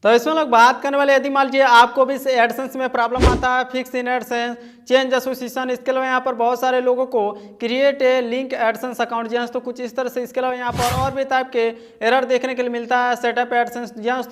तो इसमें लोग बात करने वाले, यदि मान लीजिए आपको भी एडसेंस में प्रॉब्लम आता है, fix in AdSense, change association, इसके अलावा यहाँ पर बहुत सारे लोगों को create a link AdSense account जी हाँ, तो कुछ इस तरह से। इसके अलावा यहाँ पर और भी टाइप के एरर देखने के लिए मिलता है, सेटअप एडसेंस जी हाँ,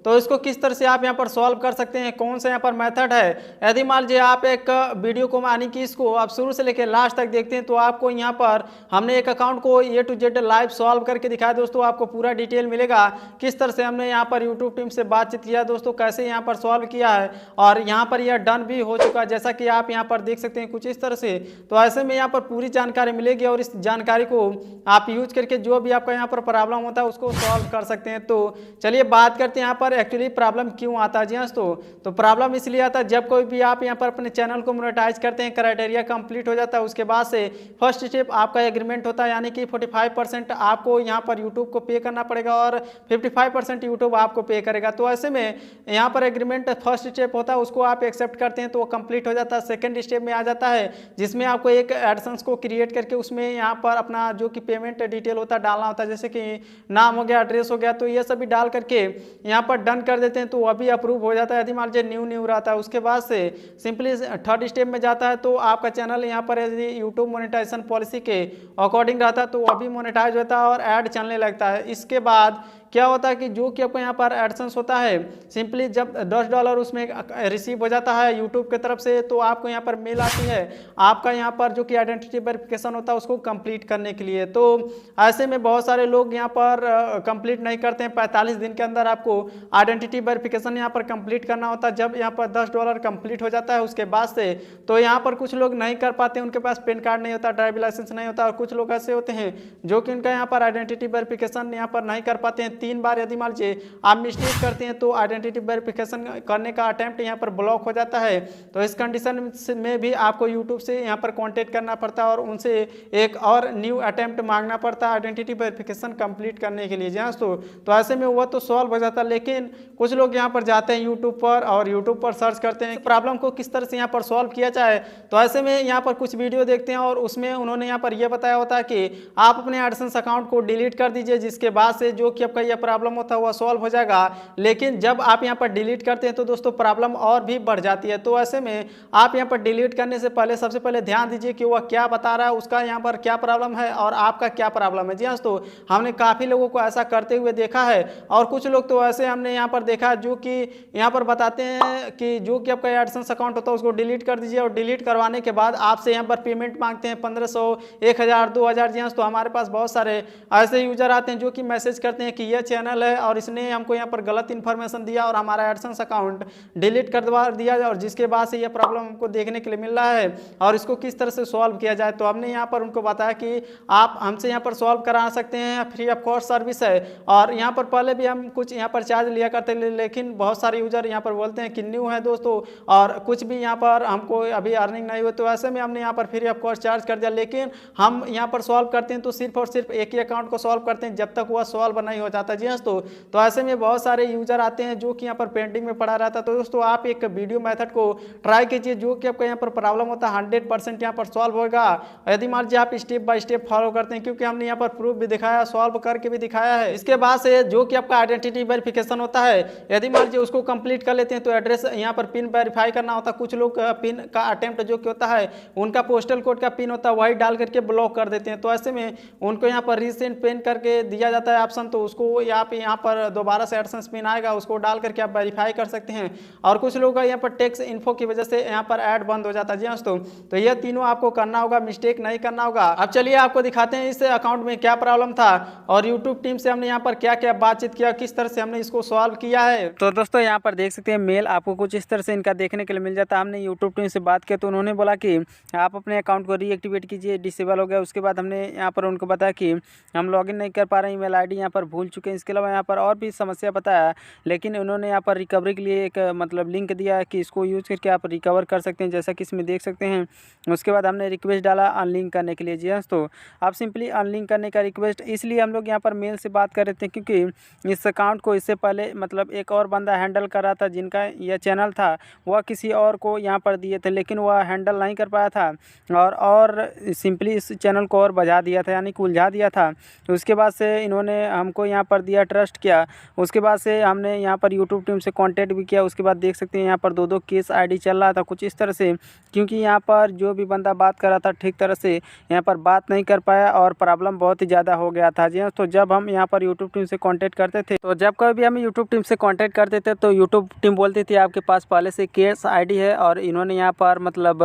तो इसको किस तरह से आप यहाँ पर सॉल्व कर सकते हैं, कौन सा यहाँ पर मेथड है। यदि मान लीजिए आप एक वीडियो को यानी कि इसको आप शुरू से लेकर लास्ट तक देखते हैं तो आपको यहाँ पर हमने एक अकाउंट को ए टू जेड लाइव सॉल्व करके दिखाया दोस्तों, आपको पूरा डिटेल मिलेगा किस तरह से हमने यहाँ पर यूट्यूब टीम से बातचीत किया दोस्तों, कैसे यहाँ पर सॉल्व किया है और यहाँ पर यह डन भी हो चुका है, जैसा कि आप यहाँ पर देख सकते हैं कुछ इस तरह से। तो ऐसे में यहाँ पर पूरी जानकारी मिलेगी और इस जानकारी को आप यूज करके जो भी आपका यहाँ पर प्रॉब्लम होता है उसको सॉल्व कर सकते हैं। तो चलिए बात करते हैं यहाँ पर एक्चुअली प्रॉब्लम क्यों आता है जी हाँ। तो प्रॉब्लम इसलिए आता है जब कोई भी आप यहाँ पर अपने चैनल को मोनेटाइज करते हैं, क्राइटेरिया कंप्लीट हो जाता है, उसके बाद से फर्स्ट स्टेप आपका एग्रीमेंट होता है, यानी कि 45% आपको यहाँ पर यूट्यूब को पे करना पड़ेगा और 55% यूट्यूब आपको पे करेगा। तो ऐसे में यहाँ पर एग्रीमेंट फर्स्ट स्टेप होता है, उसको आप एक्सेप्ट करते हैं तो वो कंप्लीट हो जाता है। सेकंड स्टेप में आ जाता है जिसमें आपको एक एडसेंस को क्रिएट करके उसमें यहाँ पर अपना जो कि पेमेंट डिटेल होता है डालना होता है, जैसे कि नाम हो गया, एड्रेस हो गया, तो ये सभी डाल करके यहाँ पर डन कर देते हैं तो अभी अप्रूव हो जाता है। यदि मान लीजिए न्यू रहता है, उसके बाद से सिंपली थर्ड स्टेप में जाता है तो आपका चैनल यहाँ पर यदि यूट्यूब मोनेटाइजेशन पॉलिसी के अकॉर्डिंग रहता है तो अभी मोनेटाइज होता है और ऐड चलने लगता है। इसके बाद क्या होता है कि जो कि आपको यहाँ पर एडसेंस होता है, सिंपली जब $10 उसमें रिसीव हो जाता है यूट्यूब की तरफ से तो आपको यहाँ पर मेल आती है आपका यहाँ पर जो कि आइडेंटिटी वेरिफिकेशन होता है उसको कंप्लीट करने के लिए। तो ऐसे में बहुत सारे लोग यहाँ पर कंप्लीट नहीं करते हैं। 45 दिन के अंदर आपको आइडेंटिटी वेरिफिकेशन यहाँ पर कंप्लीट करना होता है। जब यहाँ पर $10 कंप्लीट हो जाता है उसके बाद से तो यहाँ पर कुछ लोग नहीं कर पाते, उनके पास पैन कार्ड नहीं होता, ड्राइविंग लाइसेंस नहीं होता, और कुछ लोग ऐसे होते हैं जो कि उनका यहाँ पर आइडेंटिटी वेरिफिकेशन यहाँ पर नहीं कर पाते हैं। 3 बार यदि मान लीजिए आप मिस्टेक करते हैं तो आइडेंटिटी वेरिफिकेशन करने का अटेम्प्ट यहाँ पर ब्लॉक हो जाता है। तो इस कंडीशन में भी आपको यूट्यूब से यहाँ पर कांटेक्ट करना पड़ता है और उनसे एक और न्यू अटेम्प्ट मांगना पड़ता है आइडेंटिटी वेरिफिकेशन कंप्लीट करने के लिए जी हाँ। तो ऐसे में वो तो सॉल्व हो जाता है, लेकिन कुछ लोग यहाँ पर जाते हैं यूट्यूब पर और यूट्यूब पर सर्च करते हैं प्रॉब्लम को किस तरह से यहाँ पर सॉल्व किया जाए। तो ऐसे में यहाँ पर कुछ वीडियो देखते हैं और उसमें उन्होंने यहाँ पर यह बताया होता है कि आप अपने एडसेंस अकाउंट को डिलीट कर दीजिए, जिसके बाद से जो कि आपका यह प्रॉब्लम होता है वह सॉल्व हो जाएगा। लेकिन जब आप यहाँ पर डिलीट करते हैं तो दोस्तों प्रॉब्लम और भी बढ़ जाती है। तो ऐसे में आप यहाँ पर डिलीट करने से पहले सबसे पहले ध्यान दीजिए कि वह क्या बता रहा है, उसका यहाँ पर क्या प्रॉब्लम है और आपका क्या प्रॉब्लम है जी हाँ। तो हमने काफ़ी लोगों को ऐसा करते हुए देखा है और कुछ लोग तो ऐसे हमने यहाँ पर देखा जो कि यहाँ पर बताते हैं कि जो कि आपका एडसेंस अकाउंट होता है उसको डिलीट कर दीजिए और डिलीट करवाने के बाद आपसे यहाँ पर पेमेंट मांगते हैं 1500, 1000, 2000 जी हाँ। तो हमारे पास बहुत सारे ऐसे यूजर आते हैं जो कि मैसेज करते हैं कि यह चैनल है और इसने हमको यहाँ पर गलत इन्फॉर्मेशन दिया और हमारा एडसेंस अकाउंट डिलीट करवा दिया और जिसके बाद से यह प्रॉब्लम हमको देखने के लिए मिल रहा है और इसको किस तरह से सॉल्व किया जाए। तो हमने यहाँ पर उनको बताया कि आप हमसे यहाँ पर सॉल्व करा सकते हैं, फ्री ऑफ कॉस्ट सर्विस है। और यहाँ पर पहले भी हम कुछ यहाँ पर चार्ज लिया करते हैं, लेकिन बहुत सारे यूजर यहाँ पर बोलते हैं कि न्यू है दोस्तों और कुछ भी यहाँ पर हमको अभी अर्निंग नहीं हुई, तो ऐसे में हमने यहाँ पर फ्री ऑफ कॉस्ट चार्ज कर दिया। लेकिन हम यहाँ पर सॉल्व करते हैं तो सिर्फ और सिर्फ एक ही अकाउंट को सॉल्व करते हैं जब तक वह सॉल्व नहीं हो जाता जी हाँ। तो ऐसे में बहुत सारे यूजर आते हैं जो कि यहाँ पर पेंडिंग में पड़ा रहता है। तो दोस्तों आप एक वीडियो मेथड को ट्राई कीजिए जो कि आपका यहाँ पर प्रॉब्लम होता है 100% यहाँ पर सॉल्व होगा। यदि मान लीजिए आप स्टेप बाय स्टेप फॉलो करते हैं, क्योंकि हमने यहाँ पर प्रूफ भी दिखाया, सॉल्व करके भी दिखाया है। इसके बाद से जो कि आपका आइडेंटिटी वेरिफिकेशन होता है, यदि मान लीजिए उसको कंप्लीट कर लेते हैं तो एड्रेस यहाँ पर पिन वेरीफाई करना होता है। कुछ लोग पिन का अटेम्प्ट जो कि होता है उनका पोस्टल कोड का पिन होता है वही डाल करके ब्लॉक कर देते हैं। तो ऐसे में उनको यहाँ पर रीसेंट पिन करके दिया जाता है ऑप्शन, तो उसको आप यहाँ पर दोबारा से एडसेंस पिन आएगा उसको डाल करके आप वेरीफाई कर सकते हैं। और कुछ लोग का यहाँ पर टैक्स इन्फो की वजह से यहाँ पर ऐड बंद हो जाता है जी हाँ। तो यह तीनों आपको करना होगा, मिस्टेक नहीं करना होगा। अब चलिए आपको दिखाते हैं इस अकाउंट में क्या प्रॉब्लम था और यूट्यूब टीम से हमने यहाँ पर क्या क्या बातचीत किया, किस तरह से हमने इसको सॉल्व किया है। तो दोस्तों यहाँ पर देख सकते हैं मेल आपको कुछ इस तरह से इनका देखने के लिए मिल जाता है। हमने यूट्यूब टीम से बात किया तो उन्होंने बोला कि आप अपने अकाउंट को रीएक्टिवेट कीजिए, डिसेबल हो गया। उसके बाद हमने यहाँ पर उनको बताया कि हम लॉगिन नहीं कर पा रहे हैं, ईमेल आईडी यहाँ पर भूल चुके हैं। इसके अलावा यहाँ पर और भी समस्या बताया, लेकिन उन्होंने यहाँ पर रिकवरी के लिए एक मतलब लिंक दिया कि इसको यूज़ करके आप रिकवर कर सकते हैं, जैसा कि इसमें देख सकते हैं। उसके बाद हमने रिक्वेस्ट डाला अनलिंक करने के लिए जी हाँ। तो आप सिंपली अनलिंक करने का रिक्वेस्ट, इसलिए हम लोग यहाँ पर मेल से बात कर रहे थे क्योंकि इस अकाउंट को इससे पहले मतलब एक और बंदा हैंडल कर रहा था जिनका यह चैनल था, वह किसी और को यहाँ पर दिए थे लेकिन वह हैंडल नहीं कर पाया था और सिंपली इस चैनल को और बजा दिया था, यानी कि उलझा दिया था। तो उसके बाद से इन्होंने हमको यहाँ पर पर दिया, ट्रस्ट किया। उसके बाद से हमने यहाँ पर यूट्यूब टीम से कांटेक्ट भी किया। उसके बाद देख सकते हैं यहाँ पर 2-2 केस आईडी चल रहा था कुछ इस तरह से, क्योंकि यहाँ पर जो भी बंदा बात कर रहा था ठीक तरह से यहाँ पर बात नहीं कर पाया और प्रॉब्लम बहुत ही ज़्यादा हो गया था। जी हाँ, तो जब हम यहाँ पर यूट्यूब टीम से कांटेक्ट करते थे, तो जब कभी भी हम यूट्यूब टीम से कांटेक्ट करते थे तो यूट्यूब टीम बोलती थी आपके पास पहले से केस आईडी है, और इन्होंने यहाँ पर मतलब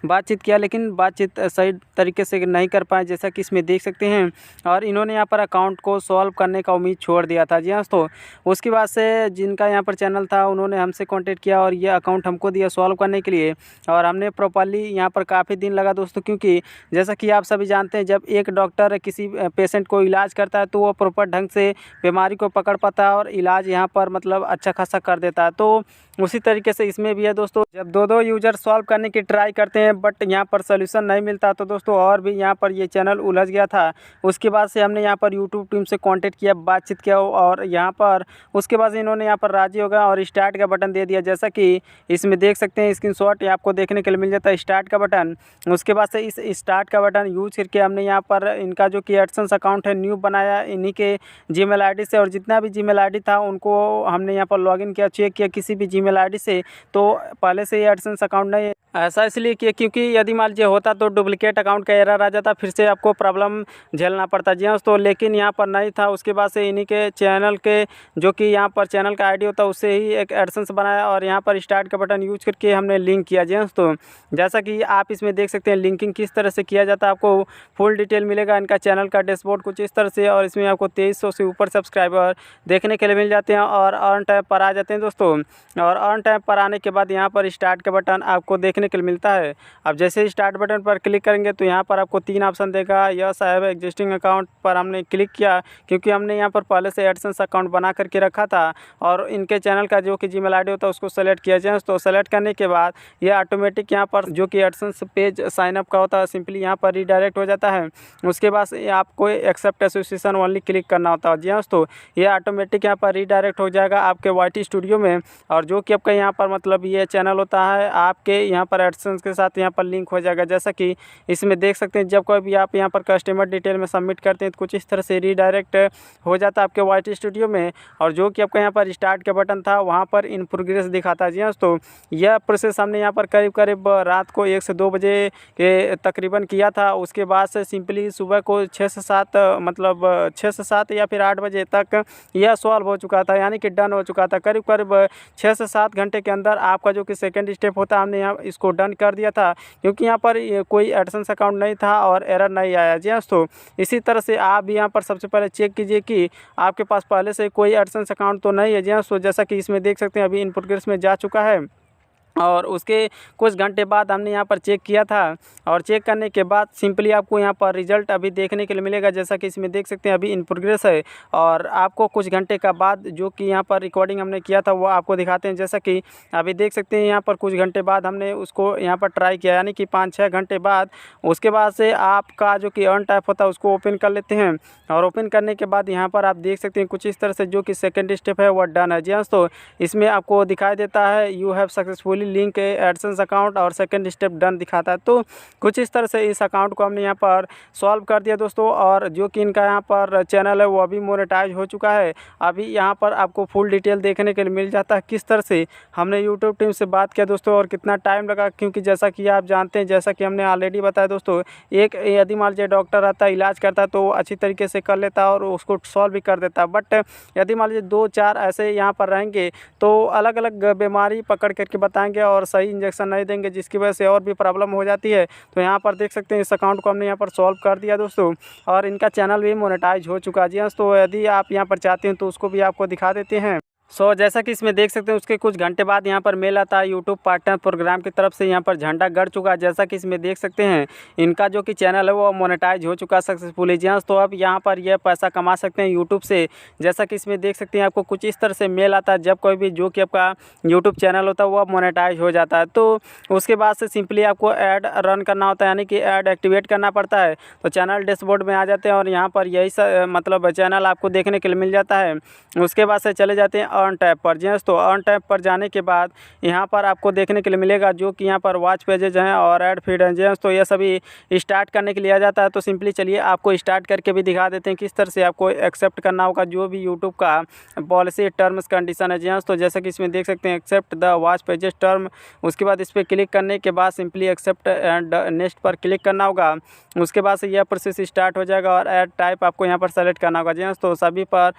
बातचीत किया, लेकिन बातचीत सही तरीके से नहीं कर पाए जैसा कि इसमें देख सकते हैं, और इन्होंने यहाँ पर अकाउंट को सॉल्व करने का उम्मीद छोड़ दिया था। जी हाँ, तो उसके बाद से जिनका यहाँ पर चैनल था उन्होंने हमसे कांटेक्ट किया और ये अकाउंट हमको दिया सॉल्व करने के लिए, और हमने प्रॉपर्ली यहाँ पर काफ़ी दिन लगा दोस्तों, क्योंकि जैसा कि आप सभी जानते हैं जब एक डॉक्टर किसी पेशेंट को इलाज करता है तो वो प्रॉपर ढंग से बीमारी को पकड़ पाता है और इलाज यहाँ पर मतलब अच्छा खासा कर देता है। तो उसी तरीके से इसमें भी है दोस्तों, जब 2-2 यूजर सॉल्व करने की ट्राई करते हैं बट यहाँ पर सोल्यूशन नहीं मिलता, तो दोस्तों और भी यहाँ पर ये चैनल उलझ गया था। उसके बाद से हमने यहाँ पर यूट्यूब टीम से कांटेक्ट किया, बातचीत किया, और यहाँ पर उसके बाद से इन्होंने यहाँ पर राजी हो गया और स्टार्ट का बटन दे दिया। जैसा कि इसमें देख सकते हैं स्क्रीनशॉट आपको देखने के लिए मिल जाता है स्टार्ट का बटन। उसके बाद से इस स्टार्ट का बटन यूज करके हमने यहाँ पर इनका जो कि एडसेंस अकाउंट है न्यू बनाया इन्हीं के जीमेल आईडी से, और जितना भी जीमेल आईडी था उनको हमने यहाँ पर लॉगिन किया, चेक किया किसी भी जीमेल आईडी से, तो पहले से ये एडसेंस अकाउंट नहीं। ऐसा इसलिए किया क्योंकि यदि मान लीजिए होता तो डुप्लीकेट अकाउंट का एरर आ जाता, फिर से आपको प्रॉब्लम झेलना पड़ता। जी हाँ, तो लेकिन यहाँ पर नहीं था। उसके बाद से इन्हीं के चैनल के जो कि यहाँ पर चैनल का आईडी होता है उससे ही एक एडसेंस बनाया और यहाँ पर स्टार्ट का बटन यूज करके हमने लिंक किया। जी हाँ, तो जैसा कि आप इसमें देख सकते हैं लिंकिंग किस तरह से किया जाता है, आपको फुल डिटेल मिलेगा इनका चैनल का डैशबोर्ड कुछ इस तरह से, और इसमें आपको 2300 से ऊपर सब्सक्राइबर देखने के लिए मिल जाते हैं और अर्न टैब पर आ जाते हैं दोस्तों। और अर्न टैब पर आने के बाद यहाँ पर स्टार्ट का बटन आपको देखने के लिए मिलता है। अब जैसे ही स्टार्ट बटन पर क्लिक करेंगे तो यहाँ पर आपको 3 ऑप्शन देगा। Yes I have existing account पर हमने क्लिक किया क्योंकि हमने यहाँ पर पहले से एडसेंस अकाउंट बना करके रखा था, और इनके चैनल का जो कि जीमेल आईडी होता है उसको सेलेक्ट किया जाए। तो सेलेक्ट करने के बाद ये ऑटोमेटिक यहाँ पर जो कि एडसेंस पेज साइनअप का होता है सिंपली यहाँ पर रीडायरेक्ट हो जाता है। उसके बाद आपको एक्सेप्ट एसोसिएशन ओनली क्लिक करना होता है। जी हाँ, तो ये ऑटोमेटिक यहाँ पर रीडायरेक्ट हो जाएगा आपके YT स्टूडियो में, और जो कि आपका यहाँ पर मतलब ये चैनल होता है आपके यहाँ पर एडसेंस के साथ यहाँ पर लिंक हो जाएगा। जैसा कि इसमें देख सकते हैं जब कोई भी आप यहाँ पर कस्टमर डिटेल में सबमिट करते हैं तो कुछ इस तरह से रीडायरेक्ट हो जाता है आपके YT स्टूडियो में, और जो कि आपका यहाँ पर स्टार्ट का बटन था वहाँ पर इन प्रोग्रेस दिखाता है। जी हाँ, तो यह प्रोसेस हमने यहाँ पर करीब रात को 1 से 2 बजे के तकरीबन किया था। उसके बाद से सिंपली सुबह को 6 से 7 मतलब 6 से 7 या फिर 8 बजे तक यह सॉल्व हो चुका था, यानी कि डन हो चुका था। करीब 6 से 7 घंटे के अंदर आपका जो कि सेकंड स्टेप होता है हमने यहाँ इसको डन कर दिया था, क्योंकि यहाँ पर कोई एडसेंस अकाउंट नहीं था और एरर नहीं आया। जी हाँ, तो इसी तरह से आप भी यहाँ पर सबसे पहले चेक कीजिए कि आपके पास पहले से कोई एडसेंस अकाउंट तो नहीं है। जी हाँ, तो जैसा कि इसमें देख सकते हैं अभी इन प्रोग्रेस में जा चुका है, और उसके कुछ घंटे बाद हमने यहाँ पर चेक किया था, और चेक करने के बाद सिंपली आपको यहाँ पर रिजल्ट अभी देखने के लिए मिलेगा। जैसा कि इसमें देख सकते हैं अभी इन प्रोग्रेस है, और आपको कुछ घंटे का बाद जो कि यहाँ पर रिकॉर्डिंग हमने किया था वो आपको दिखाते हैं। जैसा कि अभी देख सकते हैं यहाँ पर कुछ घंटे बाद हमने उसको यहाँ पर ट्राई किया, यानी कि 5-6 घंटे बाद। उसके बाद से आपका जो कि अर्न टाइप होता है उसको ओपन कर लेते हैं, और ओपन करने के बाद यहाँ पर आप देख सकते हैं कुछ इस तरह से जो कि सेकेंड स्टेप है वह डन है। जी हाँ, तो इसमें आपको दिखाई देता है you have successfully link AdSense account, और सेकंड स्टेप डन दिखाता है। तो कुछ इस तरह से इस अकाउंट को हमने यहाँ पर सॉल्व कर दिया दोस्तों, और जो कि इनका यहाँ पर चैनल है वो अभी मोनेटाइज हो चुका है। अभी यहाँ पर आपको फुल डिटेल देखने के लिए मिल जाता है किस तरह से हमने यूट्यूब टीम से बात किया दोस्तों और कितना टाइम लगा, क्योंकि जैसा कि आप जानते हैं, जैसा कि हमने ऑलरेडी बताया दोस्तों, एक यदि मान लीजिए डॉक्टर आता है इलाज करता है तो वो अच्छी तरीके से कर लेता है और उसको सॉल्व भी कर देता है। बट यदि मान लीजिए 2-4 ऐसे यहाँ पर रहेंगे तो अलग अलग बीमारी पकड़ करके बताएंगे और सही इंजेक्शन नहीं देंगे, जिसकी वजह से और भी प्रॉब्लम हो जाती है। तो यहाँ पर देख सकते हैं इस अकाउंट को हमने यहाँ पर सॉल्व कर दिया दोस्तों, और इनका चैनल भी मोनेटाइज हो चुका है। जी हाँ, तो यदि आप यहाँ पर चाहते हैं तो उसको भी आपको दिखा देते हैं। जैसा कि इसमें देख सकते हैं उसके कुछ घंटे बाद यहाँ पर मेल आता है यूट्यूब पार्टनर प्रोग्राम की तरफ से, यहाँ पर झंडा गड़ चुका है। जैसा कि इसमें देख सकते हैं इनका जो कि चैनल है वो मोनेटाइज हो चुका है सक्सेसफुली। जी हाँ, तो अब यहाँ पर यह पैसा कमा सकते हैं यूट्यूब से। जैसा कि इसमें देख सकते हैं आपको कुछ इस तरह से मेल आता है जब कोई भी जो कि आपका यूट्यूब चैनल होता है वो अब मोनेटाइज हो जाता है। तो उसके बाद से सिंपली आपको ऐड रन करना होता है, यानी कि ऐड एक्टिवेट करना पड़ता है। तो चैनल डैशबोर्ड में आ जाते हैं और यहाँ पर यही मतलब चैनल आपको देखने के लिए मिल जाता है। उसके बाद से चले जाते हैं अर्न टैब पर। जी हाँ दोस्तों, अर्न टैब पर जाने के बाद यहाँ पर आपको देखने के लिए मिलेगा जो कि यहाँ पर वॉच पेजेज हैं और ऐड फीड हैं। जी हाँ दोस्तों, ये सभी स्टार्ट करने के लिए आ जाता है। तो सिंपली चलिए आपको स्टार्ट करके भी दिखा देते हैं किस तरह से आपको एक्सेप्ट करना होगा जो भी यूट्यूब का पॉलिसी टर्म्स कंडीशन है। जी हाँ दोस्तों, जैसे कि इसमें देख सकते हैं accept the watch pages term. उसके बाद इस पर क्लिक करने के बाद सिंपली एक्सेप्ट एंड नेक्स्ट पर क्लिक करना होगा। उसके बाद से यह प्रोसेस स्टार्ट हो जाएगा और ऐड टाइप आपको यहाँ पर सेलेक्ट करना होगा। जी हाँ दोस्तों, सभी पर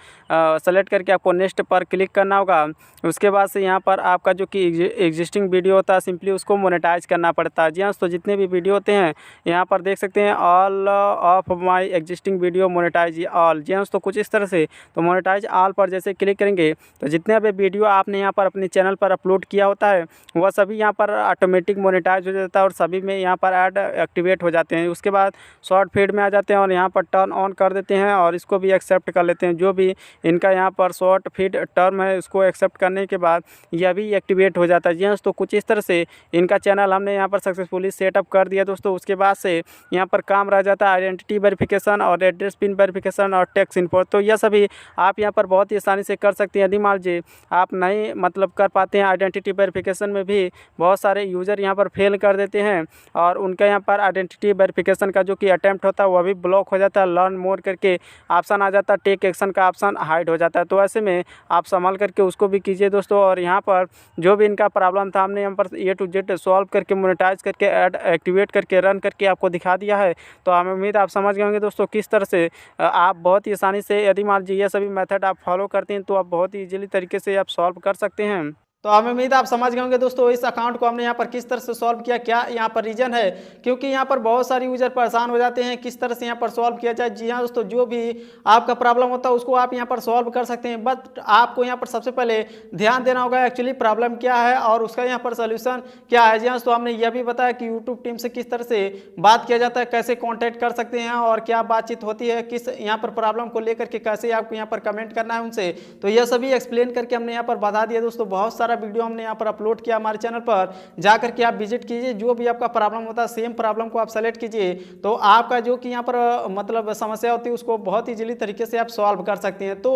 सेलेक्ट करके आपको नेक्स्ट पर क्लिक करना होगा। उसके बाद से यहाँ पर आपका जो कि एग्जिस्टिंग वीडियो होता है सिंपली उसको मोनेटाइज करना पड़ता है। जी हाँ दोस्तों, जितने भी वीडियो होते हैं यहाँ पर देख सकते हैं all of my existing video monetize all. जी हाँ दोस्तों, कुछ इस तरह से। तो मोनेटाइज ऑल पर जैसे क्लिक करेंगे तो जितने भी वीडियो आपने यहाँ पर अपने चैनल पर अपलोड किया होता है वह सभी यहाँ पर ऑटोमेटिक मोनेटाइज हो जाता है और सभी में यहाँ पर ऐड एक्टिवेट हो जाते हैं। उसके बाद शॉर्ट फीड में आ जाते हैं और यहाँ पर टर्न ऑन कर देते हैं और इसको भी एक्सेप्ट कर लेते हैं। जो भी इनका यहाँ पर शॉर्ट फीड टर्म है इसको एक्सेप्ट करने के बाद यह भी एक्टिवेट हो जाता है। जी हाँ दोस्तों, कुछ इस तरह से इनका चैनल हमने यहाँ पर सक्सेसफुली सेटअप कर दिया दोस्तों। उसके बाद से यहाँ पर काम रह जाता है आइडेंटिटी वेरिफिकेशन और एड्रेस पिन वेरिफिकेशन और टैक्स इन्फो। तो यह सभी आप यहाँ पर बहुत ही आसानी से कर सकते हैं। यदि मान लीजिए आप नहीं मतलब कर पाते हैं आइडेंटिटी वेरिफिकेशन में भी बहुत सारे यूज़र यहाँ पर फेल कर देते हैं और उनका यहाँ पर आइडेंटिटी वेरिफिकेशन का जो कि अटैम्प्ट होता है वह भी ब्लॉक हो जाता है। लर्न मोर करके ऑप्शन आ जाता है, टेक एक्शन का ऑप्शन हाइड हो जाता है। तो ऐसे में आप संभाल करके उसको भी कीजिए दोस्तों। और यहाँ पर जो भी इनका प्रॉब्लम था हमने यहाँ पर A to Z सॉल्व करके मोनेटाइज करके ऐड एक्टिवेट करके रन करके आपको दिखा दिया है। तो हमें उम्मीद आप समझ गए होंगे दोस्तों किस तरह से आप बहुत ही आसानी से यदि मान लीजिए ये सभी मेथड आप फॉलो करते हैं तो आप बहुत ही ईजिली तरीके से आप सॉल्व कर सकते हैं। तो हमें उम्मीद आप समझ गए होंगे दोस्तों इस अकाउंट को हमने यहाँ पर किस तरह से सॉल्व किया, क्या यहाँ पर रीजन है, क्योंकि यहाँ पर बहुत सारे यूजर परेशान हो जाते हैं किस तरह से यहाँ पर सॉल्व किया जाए। जी हाँ दोस्तों, जो भी आपका प्रॉब्लम होता है उसको आप यहाँ पर सॉल्व कर सकते हैं, बट आपको यहाँ पर सबसे पहले ध्यान देना होगा एक्चुअली प्रॉब्लम क्या है और उसका यहाँ पर सोल्यूशन क्या है। जी हाँ दोस्तों, हमने यह भी बताया कि यूट्यूब टीम से किस तरह से बात किया जाता है, कैसे कॉन्टैक्ट कर सकते हैं और क्या बातचीत होती है, किस यहाँ पर प्रॉब्लम को लेकर के कैसे आपको यहाँ पर कमेंट करना है उनसे। तो यह सभी एक्सप्लेन करके हमने यहाँ पर बता दिया दोस्तों। बहुत सारा वीडियो हमने यहाँ पर अपलोड किया हमारे चैनल पर, जाकर के आप विजिट कीजिए। जो भी आपका प्रॉब्लम होता है सेम प्रॉब्लम को आप सेलेक्ट कीजिए तो आपका जो कि यहाँ पर मतलब समस्या होती है उसको बहुत इजीली तरीके से आप सॉल्व कर सकते हैं। तो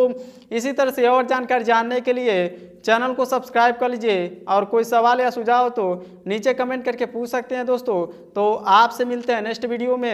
इसी तरह से और जानकारी जानने के लिए चैनल को सब्सक्राइब कर लीजिए और कोई सवाल या सुझाव तो नीचे कमेंट करके पूछ सकते हैं दोस्तों। तो आपसे मिलते हैं नेक्स्ट वीडियो में।